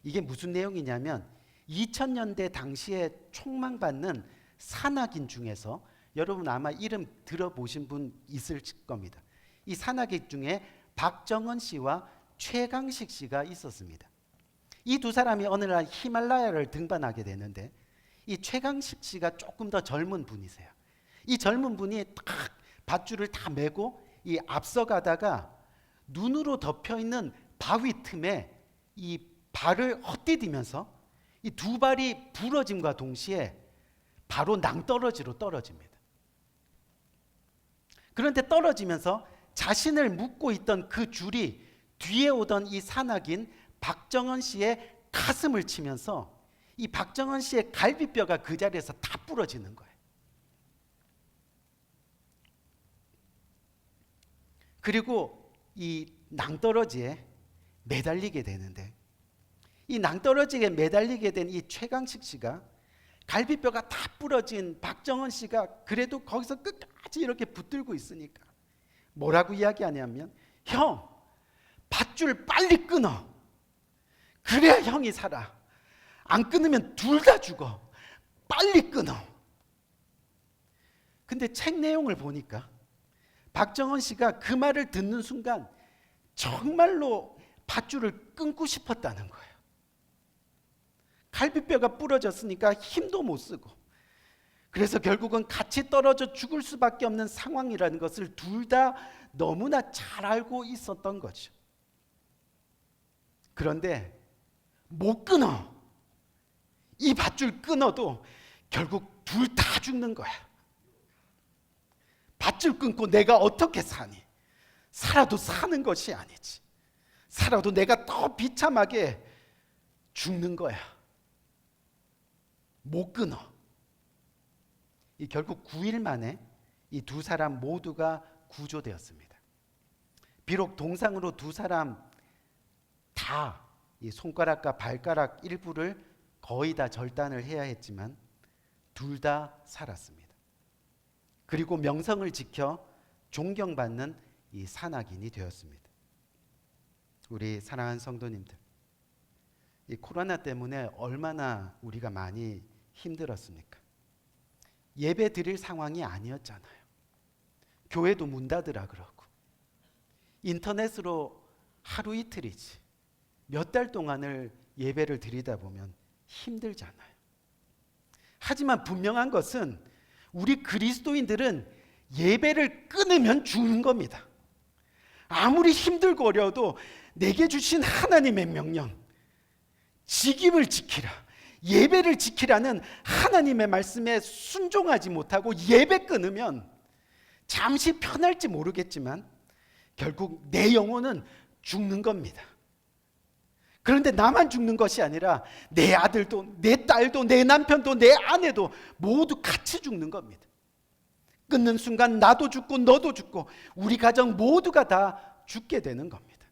이게 무슨 내용이냐면 2000년대 당시에 총망받는 산악인 중에서 여러분 아마 이름 들어보신 분 있을 겁니다. 이 산악인 중에 박정원 씨와 최강식 씨가 있었습니다. 이 두 사람이 어느 날 히말라야를 등반하게 되는데 이 최강식 씨가 조금 더 젊은 분이세요. 이 젊은 분이 딱 밧줄을 다 메고 이 앞서가다가 눈으로 덮여 있는 바위 틈에 이 발을 헛디디면서 이 두 발이 부러짐과 동시에 바로 낭떠러지로 떨어집니다. 그런데 떨어지면서 자신을 묶고 있던 그 줄이 뒤에 오던 이 산악인 박정원 씨의 가슴을 치면서 이 박정원 씨의 갈비뼈가 그 자리에서 다 부러지는 거예요. 그리고 이 낭떠러지에 매달리게 되는데 이 낭떠러지에 매달리게 된 이 최강식 씨가 갈비뼈가 다 부러진 박정원 씨가 그래도 거기서 끝까지 이렇게 붙들고 있으니까 뭐라고 이야기하냐면 형, 밧줄 빨리 끊어. 그래야 형이 살아. 안 끊으면 둘 다 죽어. 빨리 끊어. 근데 책 내용을 보니까 박정원 씨가 그 말을 듣는 순간 정말로 밧줄을 끊고 싶었다는 거예요. 갈비뼈가 부러졌으니까 힘도 못 쓰고 그래서 결국은 같이 떨어져 죽을 수밖에 없는 상황이라는 것을 둘 다 너무나 잘 알고 있었던 거죠. 그런데 못 끊어. 이 밧줄 끊어도 결국 둘 다 죽는 거야. 밧줄 끊고 내가 어떻게 사니? 살아도 사는 것이 아니지. 살아도 내가 더 비참하게 죽는 거야. 못 끊어. 결국 9일 만에 이 두 사람 모두가 구조되었습니다. 비록 동상으로 두 사람 다 이 손가락과 발가락 일부를 거의 다 절단을 해야 했지만 둘 다 살았습니다. 그리고 명성을 지켜 존경받는 이 산악인이 되었습니다. 우리 사랑하는 성도님들, 이 코로나 때문에 얼마나 우리가 많이 힘들었습니까? 예배 드릴 상황이 아니었잖아요. 교회도 문 닫으라 그러고 인터넷으로 하루 이틀이지 몇 달 동안을 예배를 드리다 보면 힘들잖아요. 하지만 분명한 것은 우리 그리스도인들은 예배를 끊으면 죽는 겁니다. 아무리 힘들고 어려워도 내게 주신 하나님의 명령, 직임을 지키라, 예배를 지키라는 하나님의 말씀에 순종하지 못하고 예배 끊으면 잠시 편할지 모르겠지만 결국 내 영혼은 죽는 겁니다. 그런데 나만 죽는 것이 아니라 내 아들도, 내 딸도, 내 남편도, 내 아내도 모두 같이 죽는 겁니다. 끊는 순간 나도 죽고 너도 죽고 우리 가정 모두가 다 죽게 되는 겁니다.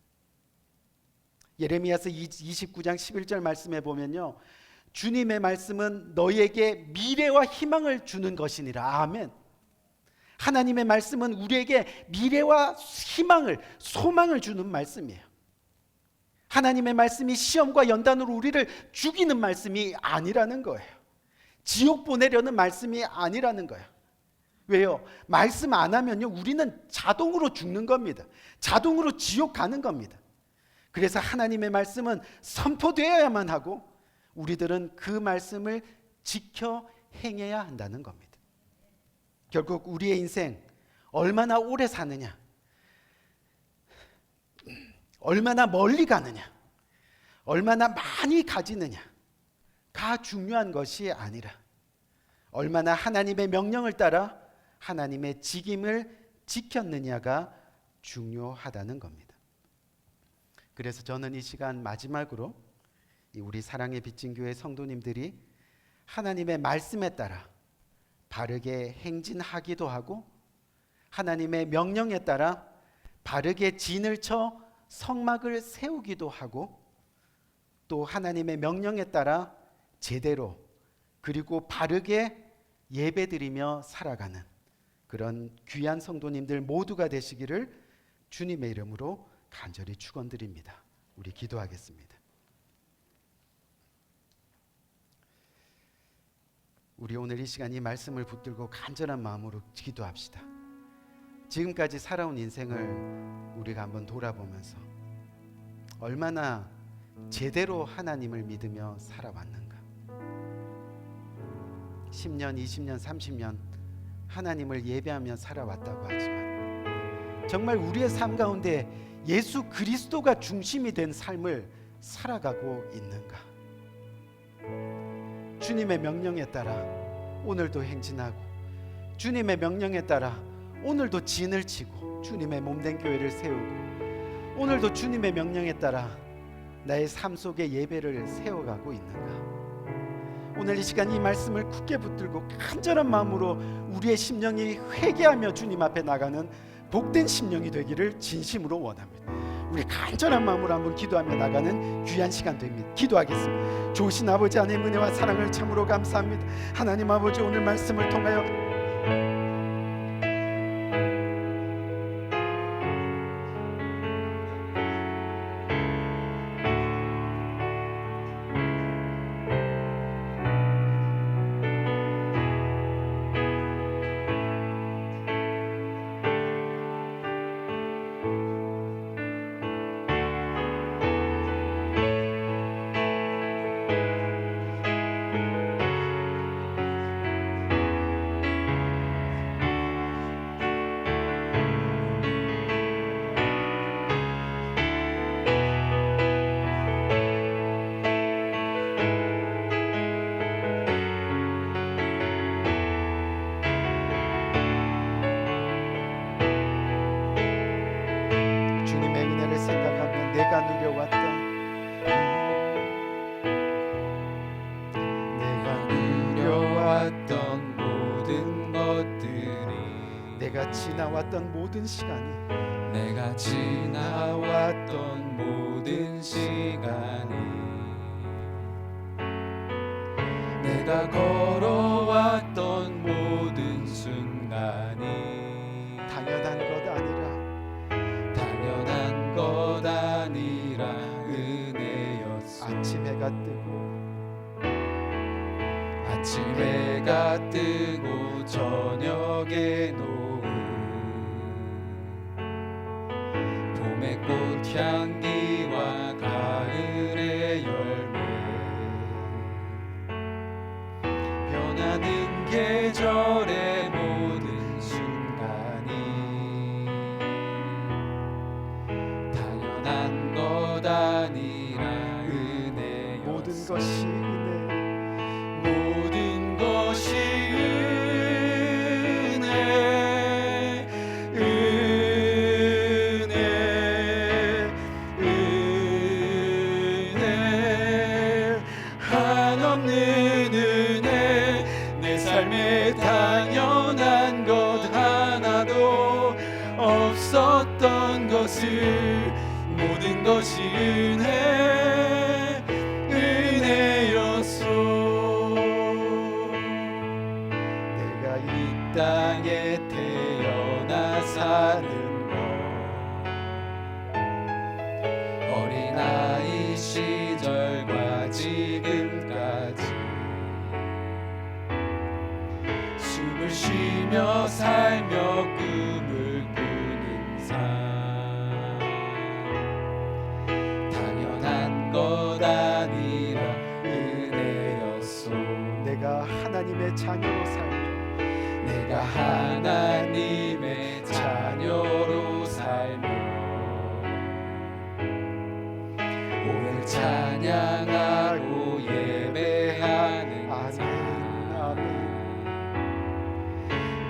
예레미야서 29장 11절 말씀에 보면요, 주님의 말씀은 너희에게 미래와 희망을 주는 것이니라. 아멘. 하나님의 말씀은 우리에게 미래와 희망을, 소망을 주는 말씀이에요. 하나님의 말씀이 시험과 연단으로 우리를 죽이는 말씀이 아니라는 거예요. 지옥 보내려는 말씀이 아니라는 거예요. 왜요? 말씀 안 하면요, 우리는 자동으로 죽는 겁니다. 자동으로 지옥 가는 겁니다. 그래서 하나님의 말씀은 선포되어야만 하고 우리들은 그 말씀을 지켜 행해야 한다는 겁니다. 결국 우리의 인생 얼마나 오래 사느냐, 얼마나 멀리 가느냐, 얼마나 많이 가지느냐가 중요한 것이 아니라 얼마나 하나님의 명령을 따라 하나님의 직임을 지켰느냐가 중요하다는 겁니다. 그래서 저는 이 시간 마지막으로 우리 사랑의 빚진 교회 성도님들이 하나님의 말씀에 따라 바르게 행진하기도 하고 하나님의 명령에 따라 바르게 진을 쳐 성막을 세우기도 하고 또 하나님의 명령에 따라 제대로 그리고 바르게 예배드리며 살아가는 그런 귀한 성도님들 모두가 되시기를 주님의 이름으로 간절히 축원드립니다. 우리 기도하겠습니다. 우리 오늘 이 시간 이 말씀을 붙들고 간절한 마음으로 기도합시다. 지금까지 살아온 인생을 우리가 한번 돌아보면서 얼마나 제대로 하나님을 믿으며 살아왔는가. 10년, 20년, 30년 하나님을 예배하며 살아왔다고 하지만 정말 우리의 삶 가운데 예수 그리스도가 중심이 된 삶을 살아가고 있는가. 주님의 명령에 따라 오늘도 행진하고 주님의 명령에 따라 오늘도 진을 치고 주님의 몸된 교회를 세우고 오늘도 주님의 명령에 따라 나의 삶 속에 예배를 세워가고 있는가. 오늘 이 시간 이 말씀을 굳게 붙들고 간절한 마음으로 우리의 심령이 회개하며 주님 앞에 나가는 복된 심령이 되기를 진심으로 원합니다. 우리 간절한 마음으로 한번 기도하며 나가는 귀한 시간 됩니다. 기도하겠습니다. 좋으신 아버지 하나님 은혜와 사랑을 참으로 감사합니다. 하나님 아버지 오늘 말씀을 통하여 내가 누려왔던 모든 것들이 내가 지나왔던 모든 시간이 내가 지나왔던 모든 시간이 내가 걸어왔던 모든 순간이 당연한 것 아니라 당연한 것 아니라 은혜였소. 아침 해가 뜨고 아침 해가 뜨고 저녁에 노을 봄의 꽃향기와 가을의 열매 변하는 계절의 모든 순간이 당연한 것 아니라 은혜였소. 모든 것이 은혜, 모든 것이 은혜, 은혜, 은혜, 한없는 은혜. 내 삶에 당연한 것 하나도 없었던 것을 모든 것이 은혜, 은혜였소. 내가 이 땅에 태어나 사는 것 어린아이 시절과 지금까지 숨을 쉬며 살며 꿈을 꾸는 삶 당연한 것 아니라 은혜였소. 내가 하나님의 자녀로 살며 내가 하나님의 자녀로 살며 오늘 찬양하고 예배하는 아멘, 삶 아멘.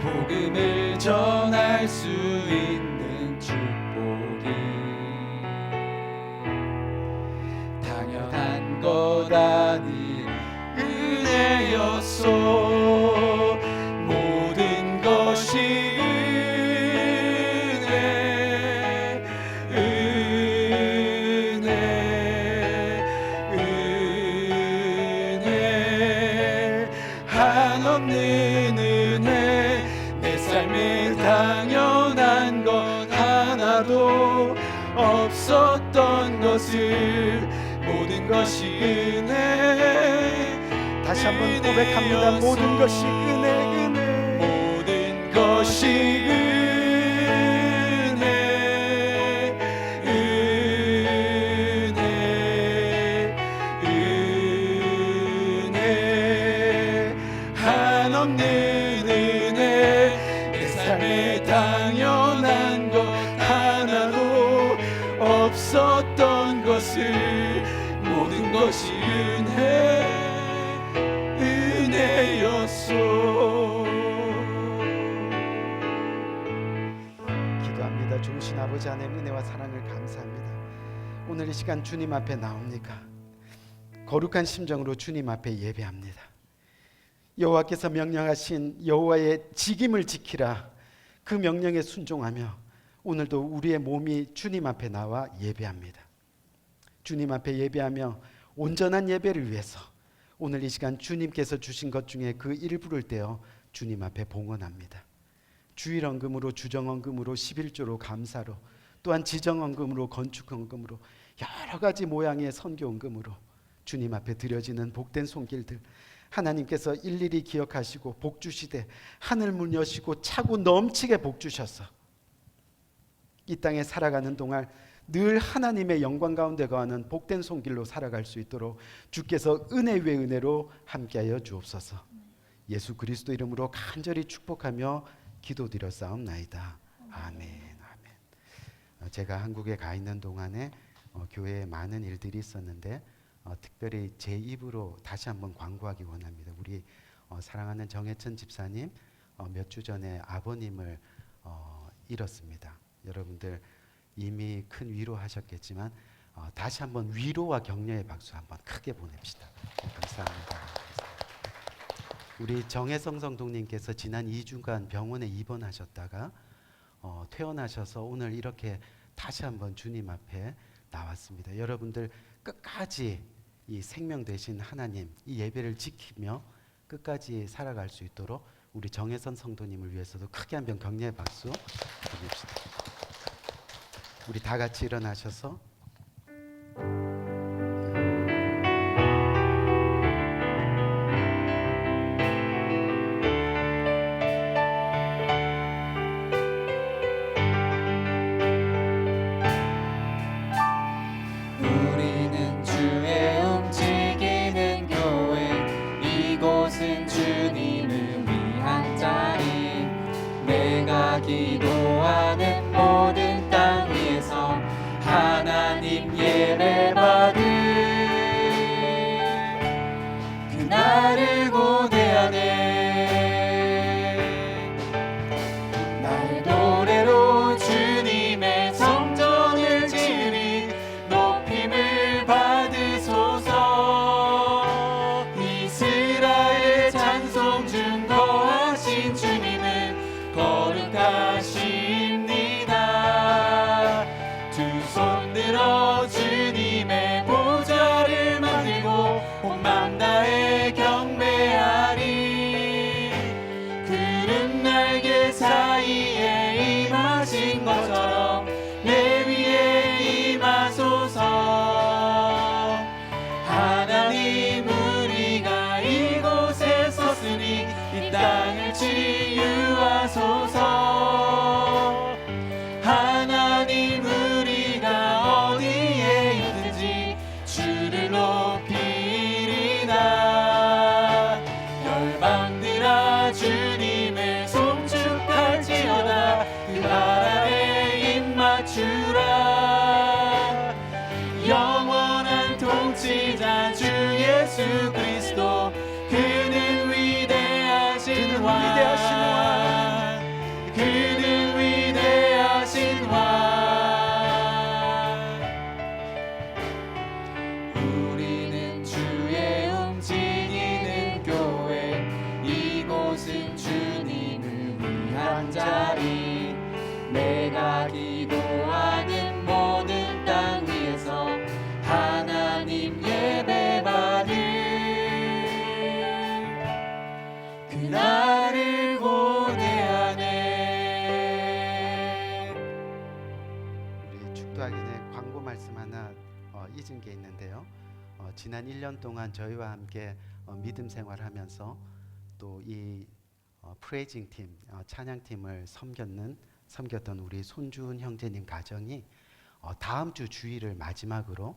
복음을 전할 수 있는 축복이 당연한 것 아니 은혜였소. 모든 것이 은혜, 은혜, 은혜, 한없는 은혜. 내 삶에 당연한 것 하나도 없었던 것을 모든 것이 은혜. 다시 한번 고백합니다. 모든 것이 은혜, 은혜. 모든 것이 은혜, 은혜, 은혜, 한없는 은혜. 내 삶에 당연한 것 하나도 없었던 것을 모든 것이 은혜, 은혜였소. 기도합니다. 좋으신 아버지 하나님 은혜와 사랑을 감사합니다. 오늘 이 시간 주님 앞에 나옵니까? 거룩한 심정으로 주님 앞에 예배합니다. 여호와께서 명령하신 여호와의 직임을 지키라, 그 명령에 순종하며 오늘도 우리의 몸이 주님 앞에 나와 예배합니다. 주님 앞에 예배하며 온전한 예배를 위해서 오늘 이 시간 주님께서 주신 것 중에 그 일부를 떼어 주님 앞에 봉헌합니다. 주일헌금으로, 주정헌금으로, 11조로, 감사로, 또한 지정헌금으로, 건축헌금으로, 여러 가지 모양의 선교헌금으로 주님 앞에 드려지는 복된 손길들 하나님께서 일일이 기억하시고 복 주시되 하늘 문 여시고 차고 넘치게 복 주셔서 이 땅에 살아가는 동안 늘 하나님의 영광 가운데 거하는 복된 손길로 살아갈 수 있도록 주께서 은혜 위에 은혜로 함께하여 주옵소서. 예수 그리스도 이름으로 간절히 축복하며 기도드렸사옵나이다. 아멘, 아멘. 제가 한국에 가 있는 동안에 교회에 많은 일들이 있었는데 특별히 제 입으로 다시 한번 광고하기 원합니다. 우리 사랑하는 정혜천 집사님 몇 주 전에 아버님을 잃었습니다. 여러분들 이미 큰 위로하셨겠지만 다시 한번 위로와 격려의 박수 한번 크게 보냅시다. 감사합니다. 우리 정혜성 성도님께서 지난 2주간 병원에 입원하셨다가 퇴원하셔서 오늘 이렇게 다시 한번 주님 앞에 나왔습니다. 여러분들 끝까지 이 생명 되신 하나님 이 예배를 지키며 끝까지 살아갈 수 있도록 우리 정혜선 성도님을 위해서도 크게 한번 격려의 박수 드립시다. 우리 다 같이 일어나셔서 우리는 주의 움직이는 교회 이곳은 주님을 위한 자리 내가 기도하는 모든 땅 위에서 하나님 예배 받을 그날을 고대하네 날 노래로 주님의 성전을 지으리 높임을 받으소서 이스라엘 찬송 중 거하신 주님은 거룩하십니다 두 손 들어 주님의 보좌를 만들고 온 맘 다해 경배하리 구름 날개 사이에 임하신 것처럼 내 위에 임하소서 하나님 우리가 이곳에 섰으니 이 땅을 치유하소서 하나님 우리가 어디에 있든지 주를 높이리나 열방들아 주님을 송축할지어다 그 발 아래 입맞추라 영원한 통치자 주 예수 그리스도 그는 위대하신 왕 그는 위대하신 왕 우리는 주의 움직이는 교회 이곳은 주님을 위한 자리 내가 기도하는 모든 땅 위에서 하나님 예배 받을 그날을 고대하네. 우리 축도하기 전에 광고 말씀 하나 잊은 게 있는데요. 지난 1년 동안 저희와 함께 믿음 생활하면서 또 이 프레이징 팀, 찬양팀을 섬겼던 우리 손준 형제님 가정이 다음 주 주일을 마지막으로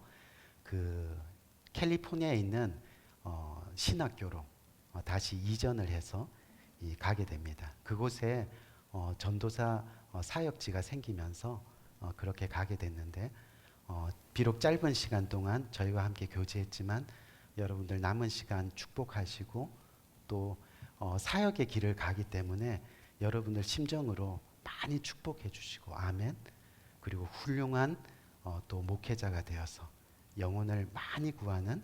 그 캘리포니아에 있는 신학교로 다시 이전을 해서 가게 됩니다. 그곳에 전도사 사역지가 생기면서 그렇게 가게 됐는데 비록 짧은 시간 동안 저희와 함께 교제했지만 여러분들 남은 시간 축복하시고 또 사역의 길을 가기 때문에 여러분들 심정으로 많이 축복해 주시고 아멘. 그리고 훌륭한 또 목회자가 되어서 영혼을 많이 구하는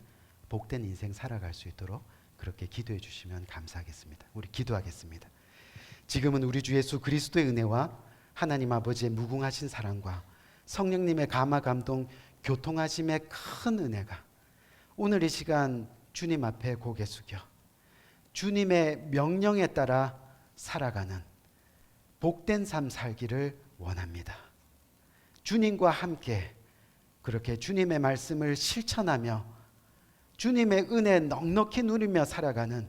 복된 인생 살아갈 수 있도록 그렇게 기도해 주시면 감사하겠습니다. 우리 기도하겠습니다. 지금은 우리 주 예수 그리스도의 은혜와 하나님 아버지의 무궁하신 사랑과 성령님의 감화 감동 교통하심의 큰 은혜가 오늘 이 시간 주님 앞에 고개 숙여 주님의 명령에 따라 살아가는 복된 삶 살기를 원합니다. 주님과 함께 그렇게 주님의 말씀을 실천하며 주님의 은혜 넉넉히 누리며 살아가는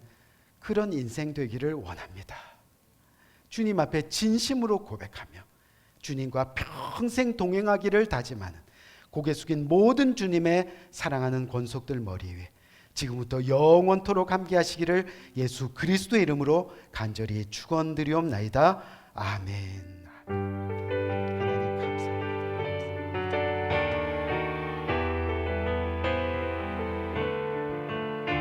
그런 인생 되기를 원합니다. 주님 앞에 진심으로 고백하며 주님과 평생 동행하기를 다짐하는 고개 숙인 모든 주님의 사랑하는 권속들 머리 위에 지금부터 영원토록 함께 하시기를 예수 그리스도의 이름으로 간절히 축원드리옵나이다. 아멘.